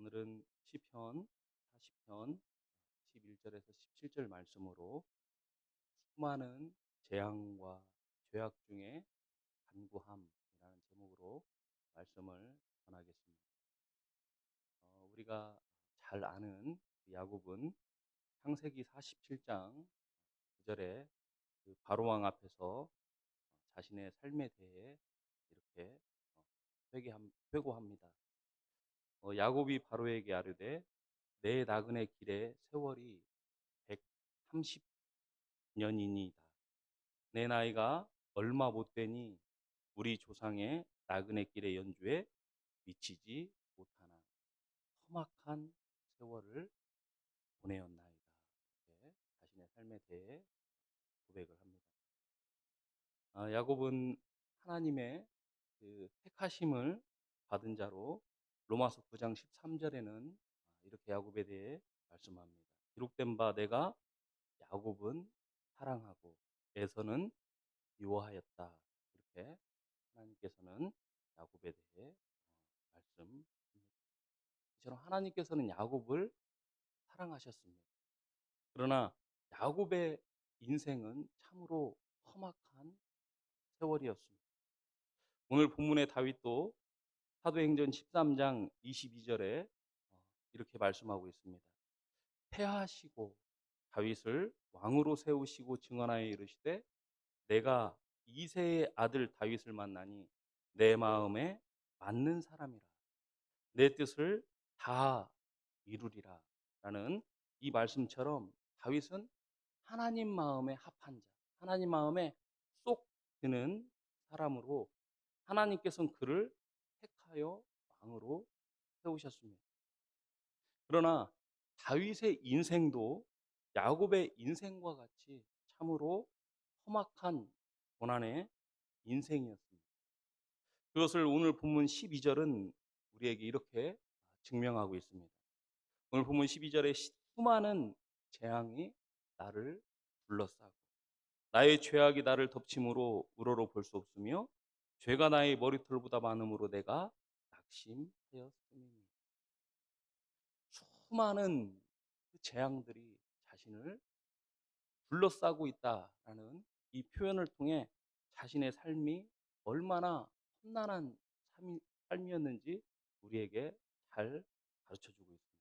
오늘은 시편 40편 11절에서 17절 말씀으로 수많은 재앙과 죄악 중에 간구함이라는 제목으로 말씀을 전하겠습니다. 우리가 잘 아는 그 야곱은 창세기 47장 9절에 그 바로왕 앞에서 자신의 삶에 대해 이렇게 회고합니다. 야곱이 바로에게 아뢰되 내 나그네 길의 세월이 130년이니이다. 내 나이가 얼마 못되니 우리 조상의 나그네 길의 연주에 미치지 못하나 험악한 세월을 보내었나이다. 이렇게 자신의 삶에 대해 고백을 합니다. 야곱은 하나님의 그 택하심을 받은 자로 로마서 9장 13절에는 이렇게 야곱에 대해 말씀합니다. 기록된 바 내가 야곱은 사랑하고 에서는 미워하였다. 이렇게 하나님께서는 야곱에 대해 말씀합니다. 이처럼 하나님께서는 야곱을 사랑하셨습니다. 그러나 야곱의 인생은 참으로 험악한 세월이었습니다. 오늘 본문의 다윗도 사도행전 13장 22절에 이렇게 말씀하고 있습니다. 패하시고 다윗을 왕으로 세우시고 증언하여 이르시되 내가 이새의 아들 다윗을 만나니 내 마음에 맞는 사람이라 내 뜻을 다 이루리라 라는 이 말씀처럼 다윗은 하나님 마음에 합한 자, 하나님 마음에 쏙 드는 사람으로 하나님께서는 그를 택하여 왕으로 세우셨습니다. 그러나 다윗의 인생도 야곱의 인생과 같이 참으로 험악한 고난의 인생이었습니다. 그것을 오늘 본문 12절은 우리에게 이렇게 증명하고 있습니다. 오늘 본문 12절에 수많은 재앙이 나를 둘러싸고 나의 죄악이 나를 덮침으로 우러러 볼 수 없으며 죄가 나의 머리털보다 많음으로 내가 낙심하였음이니 수많은 그 재앙들이 자신을 둘러싸고 있다라는 이 표현을 통해 자신의 삶이 얼마나 험난한 삶이었는지 우리에게 잘 가르쳐주고 있습니다.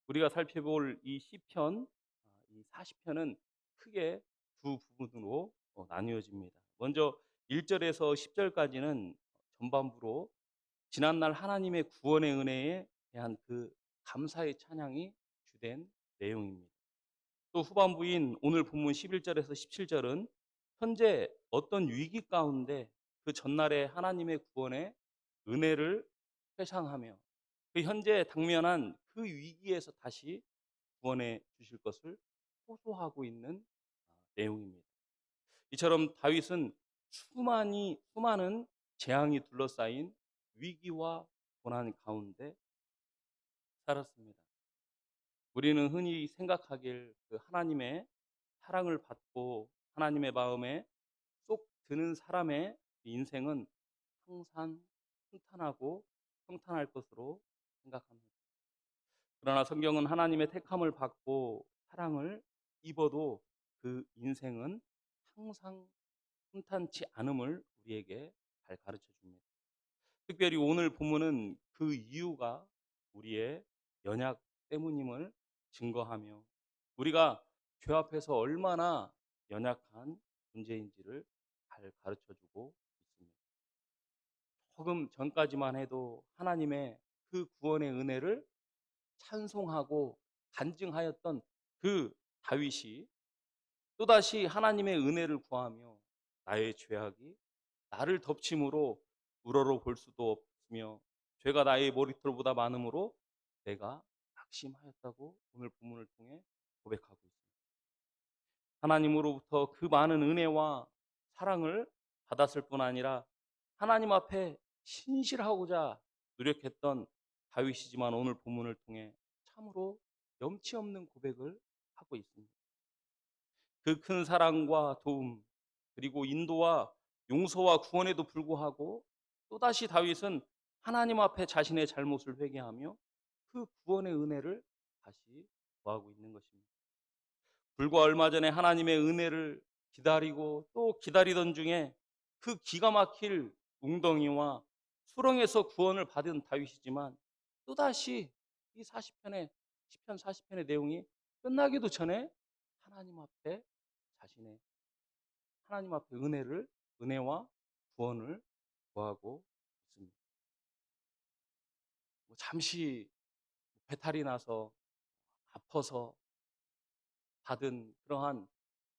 우리가 살펴볼 이 시편, 이 40편은 크게 두 부분으로 나뉘어집니다. 먼저 1절에서 10절까지는 전반부로 지난날 하나님의 구원의 은혜에 대한 그 감사의 찬양이 주된 내용입니다. 또 후반부인 오늘 본문 11절에서 17절은 현재 어떤 위기 가운데 그 전날에 하나님의 구원의 은혜를 회상하며 그 현재 당면한 그 위기에서 다시 구원해 주실 것을 호소하고 있는 내용입니다. 이처럼 다윗은 수많은 재앙이 둘러싸인 위기와 고난 가운데 살았습니다. 우리는 흔히 생각하길 그 하나님의 사랑을 받고 하나님의 마음에 쏙 드는 사람의 인생은 항상 평탄하고 평탄할 것으로 생각합니다. 그러나 성경은 하나님의 택함을 받고 사랑을 입어도 그 인생은 항상 평탄치 않음을 우리에게 잘 가르쳐 줍니다. 특별히 오늘 본문은 그 이유가 우리의 연약 때문임을 증거하며 우리가 죄 앞에서 얼마나 연약한 존재인지를 잘 가르쳐 주고 있습니다. 조금 전까지만 해도 하나님의 그 구원의 은혜를 찬송하고 간증하였던 그 다윗이 또다시 하나님의 은혜를 구하며 나의 죄악이 나를 덮침으로 우러러 볼 수도 없으며 죄가 나의 머리털보다 많음으로 내가 낙심하였다고 오늘 본문을 통해 고백하고 있습니다. 하나님으로부터 그 많은 은혜와 사랑을 받았을 뿐 아니라 하나님 앞에 신실하고자 노력했던 다윗이지만 오늘 본문을 통해 참으로 염치 없는 고백을 하고 있습니다. 그 큰 사랑과 도움 그리고 인도와 용서와 구원에도 불구하고 또다시 다윗은 하나님 앞에 자신의 잘못을 회개하며 그 구원의 은혜를 다시 구하고 있는 것입니다. 불과 얼마 전에 하나님의 은혜를 기다리고 또 기다리던 중에 그 기가 막힐 웅덩이와 수렁에서 구원을 받은 다윗이지만 또다시 이 40편의 시편 40편의 내용이 끝나기도 전에 하나님 앞에 자신의 하나님 앞에 은혜와 구원을 구하고 있습니다. 잠시 배탈이 나서 아파서 받은 그러한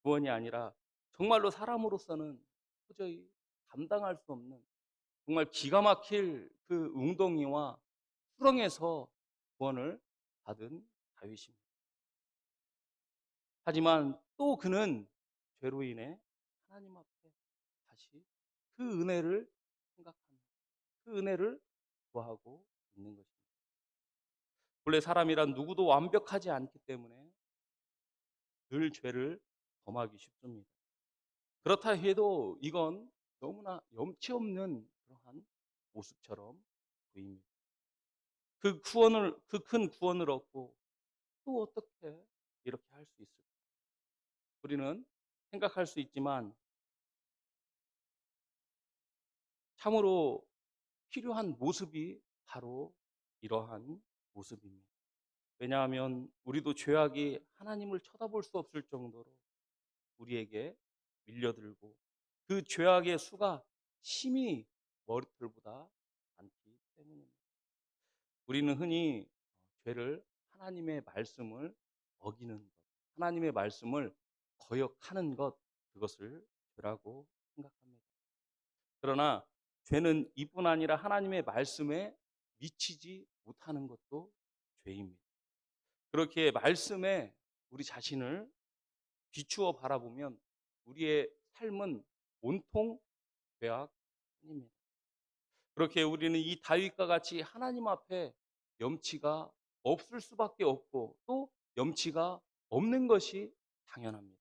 구원이 아니라 정말로 사람으로서는 도저히 감당할 수 없는 정말 기가 막힐 그 웅덩이와 수렁에서 구원을 받은 다윗입니다. 하지만 또 그는 죄로 인해 하나님 앞에 다시 그 은혜를 생각하며 그 은혜를 구하고 있는 것입니다. 본래 사람이란 누구도 완벽하지 않기 때문에 늘 죄를 범하기 쉽습니다. 그렇다 해도 이건 너무나 염치 없는 그러한 모습처럼 보입니다. 그 큰 구원을 얻고 또 어떻게 이렇게 할 수 있을까? 우리는 생각할 수 있지만 참으로 필요한 모습이 바로 이러한 모습입니다. 왜냐하면 우리도 죄악이 하나님을 쳐다볼 수 없을 정도로 우리에게 밀려들고 그 죄악의 수가 심히 머리털보다 많기 때문입니다. 우리는 흔히 죄를 하나님의 말씀을 어기는 것, 하나님의 말씀을 거역하는 것, 그것을 죄라고 생각합니다. 그러나 죄는 이뿐 아니라 하나님의 말씀에 미치지 못하는 것도 죄입니다. 그렇게 말씀에 우리 자신을 비추어 바라보면 우리의 삶은 온통 죄악입니다. 그렇게 우리는 이 다윗과 같이 하나님 앞에 염치가 없을 수밖에 없고 또 염치가 없는 것이 당연합니다.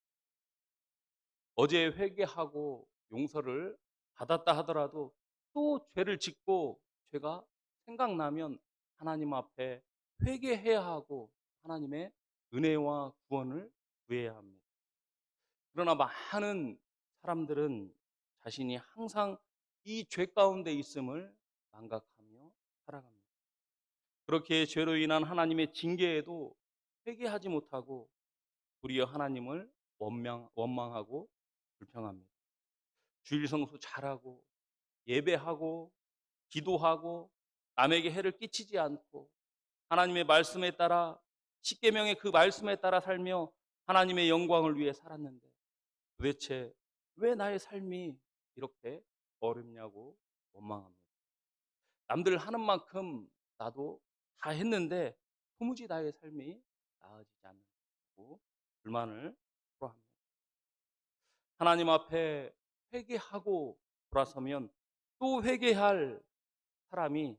어제 회개하고 용서를 받았다 하더라도 또 죄를 짓고 죄가 생각나면 하나님 앞에 회개해야 하고 하나님의 은혜와 구원을 구해야 합니다. 그러나 많은 사람들은 자신이 항상 이 죄 가운데 있음을 망각하며 살아갑니다. 그렇게 죄로 인한 하나님의 징계에도 회개하지 못하고 도리어 하나님을 원망하고 불평합니다. 주일 성수 잘하고 예배하고 기도하고 남에게 해를 끼치지 않고 하나님의 말씀에 따라 십계명의 그 말씀에 따라 살며 하나님의 영광을 위해 살았는데 도대체 왜 나의 삶이 이렇게 어렵냐고 원망합니다. 남들 하는 만큼 나도 다 했는데 도무지 나의 삶이 나아지지 않는다고 불만을 토로합니다. 하나님 앞에 회개하고 돌아서면 또 사람이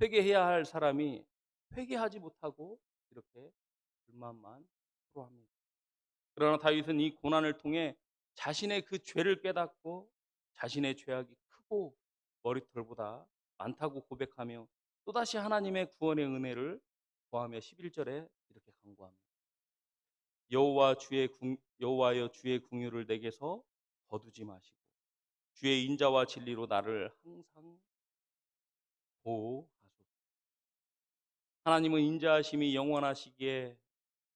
회개해야 할 사람이 회개하지 못하고 이렇게 불만만 토로합니다. 그러나 다윗은 이 고난을 통해 자신의 그 죄를 깨닫고 자신의 죄악이 크고 머리털보다 많다고 고백하며 또다시 하나님의 구원의 은혜를 구하며 11절에 이렇게 간구합니다. 여호와여 주의 궁유를 내게서 거두지 마시고 주의 인자와 진리로 나를 항상 보호하소서. 하나님은 인자하심이 영원하시기에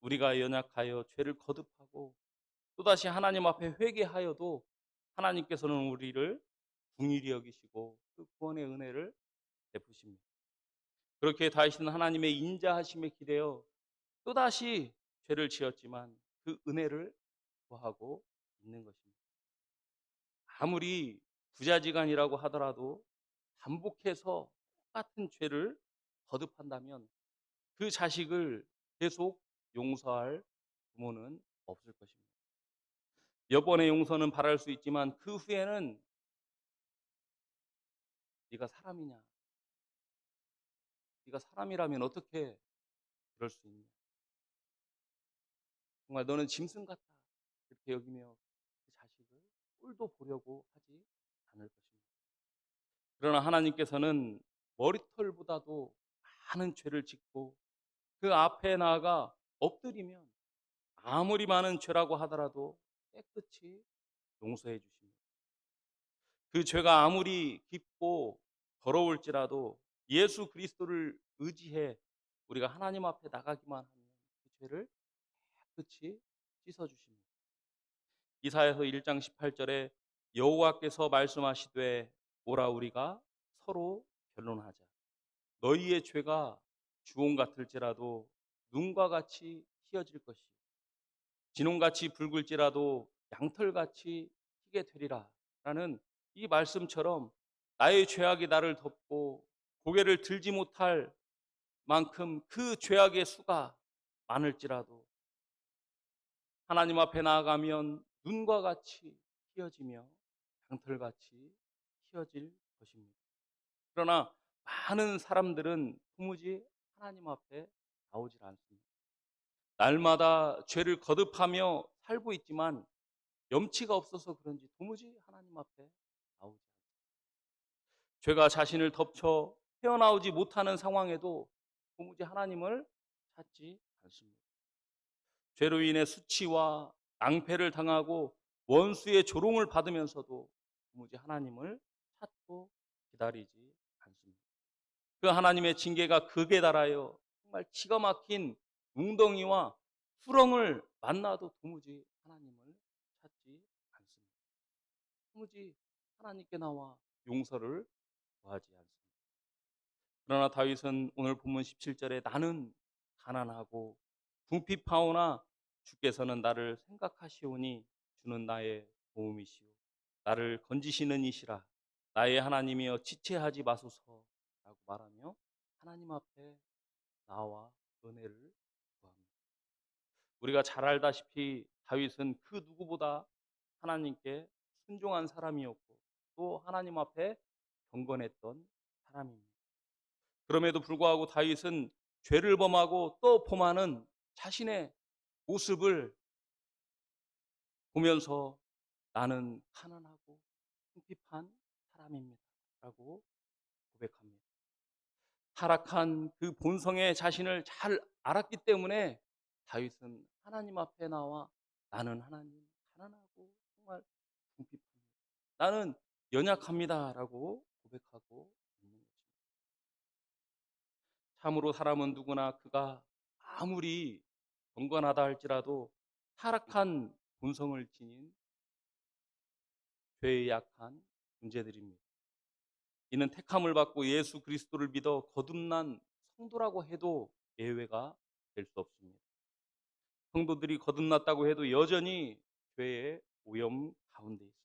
우리가 연약하여 죄를 거듭하고 또다시 하나님 앞에 회개하여도 하나님께서는 우리를 긍휼히 여기시고 그 구원의 은혜를 베푸십니다. 그렇게 다윗은 하나님의 인자하심에 기대어 또다시 죄를 지었지만 그 은혜를 구하고 있는 것입니다. 아무리 부자지간이라고 하더라도 반복해서 똑같은 죄를 거듭한다면 그 자식을 계속 용서할 부모는 없을 것입니다. 몇 번의 용서는 바랄 수 있지만 그 후에는 네가 사람이냐? 네가 사람이라면 어떻게 그럴 수 있냐? 정말 너는 짐승 같다. 이렇게 여기며 그 자식을 꼴도 보려고 하지 않을 것입니다. 그러나 하나님께서는 머리털보다도 많은 죄를 짓고 그 앞에 나아가 엎드리면 아무리 많은 죄라고 하더라도 깨끗이 용서해 주십니다. 그 죄가 아무리 깊고 더러울지라도 예수 그리스도를 의지해 우리가 하나님 앞에 나가기만 하면 그 죄를 깨끗이 씻어 주십니다. 이사야서 1장 18절에 여호와께서 말씀하시되 오라 우리가 서로 변론하자. 너희의 죄가 주홍 같을지라도 눈과 같이 희어질 것이요 진홍같이 붉을지라도 양털같이 희게 되리라 라는 이 말씀처럼 나의 죄악이 나를 덮고 고개를 들지 못할 만큼 그 죄악의 수가 많을지라도 하나님 앞에 나아가면 눈과 같이 희어지며 양털같이 희어질 것입니다. 그러나 많은 사람들은 도무지 하나님 앞에 나오질 않습니다. 날마다 죄를 거듭하며 살고 있지만 염치가 없어서 그런지 도무지 하나님 앞에 나오지 않습니다. 죄가 자신을 덮쳐 헤어나오지 못하는 상황에도 도무지 하나님을 찾지 않습니다. 죄로 인해 수치와 낭패를 당하고 원수의 조롱을 받으면서도 도무지 하나님을 찾고 기다리지 않습니다. 그 하나님의 징계가 극에 달하여 정말 기가 막힌 웅덩이와 수렁을 만나도 도무지 하나님을 찾지 않습니다. 도무지 하나님께 나와 용서를 구하지 않습니다. 그러나 다윗은 오늘 본문 17절에 나는 가난하고 궁핍하오나 주께서는 나를 생각하시오니 주는 나의 도움이시오 나를 건지시는 이시라 나의 하나님이여 지체하지 마소서라고 말하며 하나님 앞에 나와 은혜를 구합니다. 우리가 잘 알다시피 다윗은 그 누구보다 하나님께 순종한 사람이었고 또 하나님 앞에 경건했던 사람입니다. 그럼에도 불구하고 다윗은 죄를 범하고 또 범하는 자신의 모습을 보면서 나는 가난하고 궁핍한 사람입니다 라고 고백합니다. 타락한 그 본성의 자신을 잘 알았기 때문에 다윗은 하나님 앞에 나와 나는 하나님 가난하고 정말 궁핍합니다. 나는 연약합니다 라고 고백하고 있는 것입니다. 참으로 사람은 누구나 그가 아무리 경건하다 할지라도 타락한 본성을 지닌 죄에 약한 존재들입니다. 이는 택함을 받고 예수 그리스도를 믿어 거듭난 성도라고 해도 예외가 될 수 없습니다. 성도들이 거듭났다고 해도 여전히 죄의 오염 가운데 있습니다.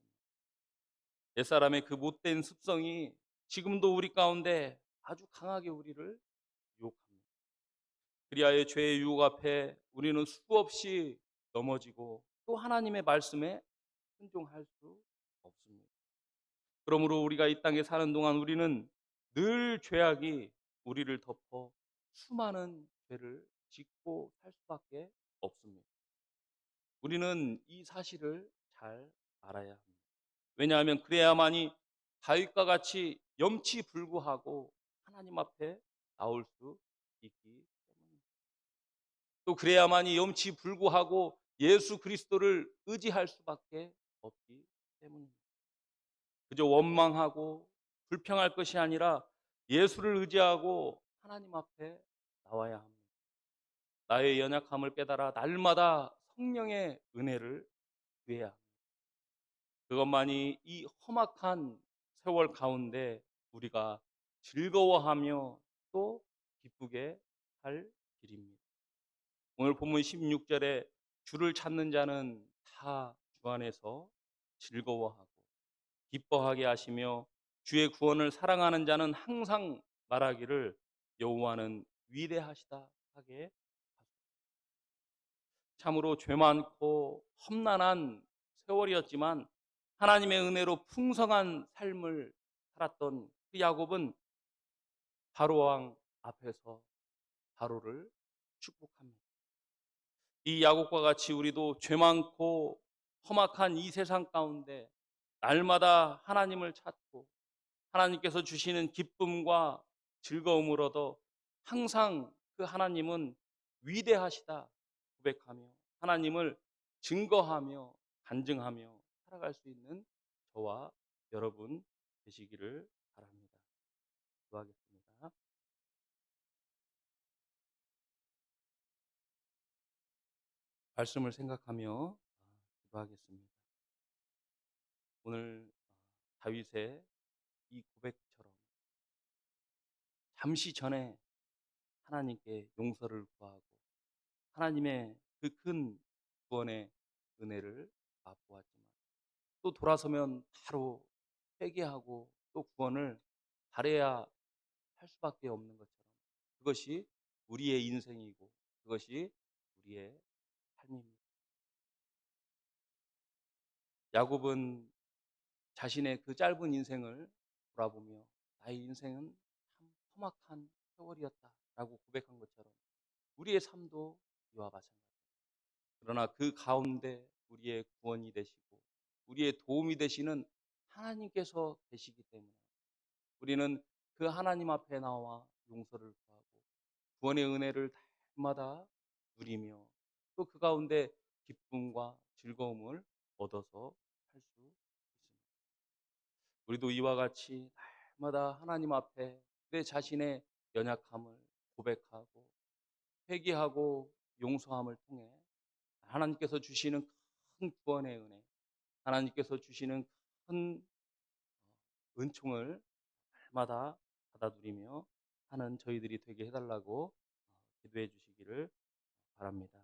옛사람의 그 못된 습성이 지금도 우리 가운데 아주 강하게 우리를 유혹합니다. 그리하여 죄의 유혹 앞에 우리는 수없이 넘어지고 또 하나님의 말씀에 순종할 수 없습니다. 그러므로 우리가 이 땅에 사는 동안 우리는 늘 죄악이 우리를 덮어 수많은 죄를 짓고 살 수밖에 없습니다. 우리는 이 사실을 잘 알아야 합니다. 왜냐하면 그래야만이 다윗과 같이 염치불구하고 하나님 앞에 나올 수 있기 때문입니다. 또 그래야만이 염치불구하고 예수 그리스도를 의지할 수밖에 없기 때문입니다. 그저 원망하고 불평할 것이 아니라 예수를 의지하고 하나님 앞에 나와야 합니다. 나의 연약함을 깨달아 날마다 성령의 은혜를 구해야 합니다. 그것만이 이 험악한 세월 가운데 우리가 즐거워하며 또 기쁘게 할 길입니다. 오늘 본문 16절에 주를 찾는 자는 다 주 안에서 즐거워하고 기뻐하게 하시며 주의 구원을 사랑하는 자는 항상 말하기를 여호와는 위대하시다 하게 하소서. 참으로 죄 많고 험난한 세월이었지만 하나님의 은혜로 풍성한 삶을 살았던 그 야곱은 바로 왕 앞에서 바로를 축복합니다. 이 야곱과 같이 우리도 죄 많고 험악한 이 세상 가운데 날마다 하나님을 찾고 하나님께서 주시는 기쁨과 즐거움을 얻어 항상 그 하나님은 위대하시다 고백하며 하나님을 증거하며 간증하며 살아갈 수 있는 저와 여러분 되시기를 바랍니다. 기도하겠습니다. 말씀을 생각하며 기도하겠습니다. 오늘 다윗의 이 고백처럼 잠시 전에 하나님께 용서를 구하고 하나님의 그 큰 구원의 은혜를 맛보았지만 또 돌아서면 바로 회개하고 또 구원을 바라야 할 수밖에 없는 것처럼 그것이 우리의 인생이고 그것이 우리의 삶입니다. 야곱은 자신의 그 짧은 인생을 돌아보며 나의 인생은 참 험악한 세월이었다라고 고백한 것처럼 우리의 삶도 이와 마찬가지입니다. 그러나 그 가운데 우리의 구원이 되시고 우리의 도움이 되시는 하나님께서 계시기 때문에 우리는 그 하나님 앞에 나와 용서를 구하고 구원의 은혜를 날마다 누리며 또 그 가운데 기쁨과 즐거움을 얻어서 살 수 있습니다. 우리도 이와 같이 날마다 하나님 앞에 내 자신의 연약함을 고백하고 회개하고 용서함을 통해 하나님께서 주시는 큰 구원의 은혜, 하나님께서 주시는 큰 은총을 날마다 받아 누리며 하는 저희들이 되게 해달라고 기도해 주시기를 바랍니다.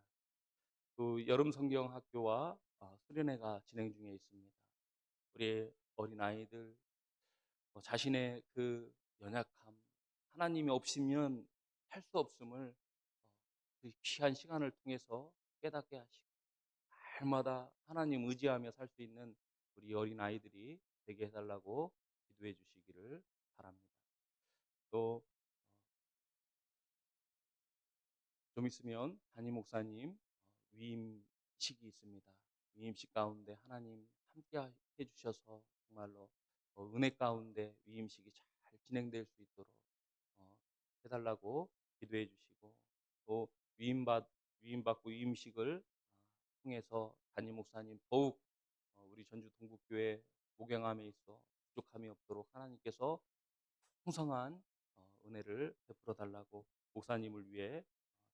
또 여름 성경 학교와 수련회가 진행 중에 있습니다. 우리 어린 아이들 자신의 그 연약함, 하나님이 없으면 할 수 없음을 그 귀한 시간을 통해서 깨닫게 하시고 날마다 하나님 의지하며 살 수 있는 우리 어린 아이들이 되게 해달라고 기도해 주시기를 바랍니다. 또 좀 있으면 담임 목사님 위임식이 있습니다. 위임식 가운데 하나님 함께 해주셔서 정말로 은혜 가운데 위임식이 잘 진행될 수 있도록 어, 해달라고 기도해 주시고 또 위임받고 위임식을 통해서 담임 목사님 더욱 우리 전주 동국교회 목양함에 있어 부족함이 없도록 하나님께서 풍성한 은혜를 베풀어 달라고 목사님을 위해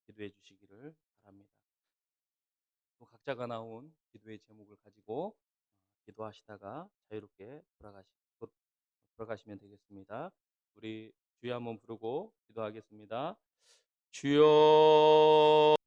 기도해 주시기를 바랍니다. 또 각자가 나온 기도의 제목을 가지고 기도하시다가 자유롭게 돌아가시면 되겠습니다. 우리 주여 한번 부르고 기도하겠습니다. 주여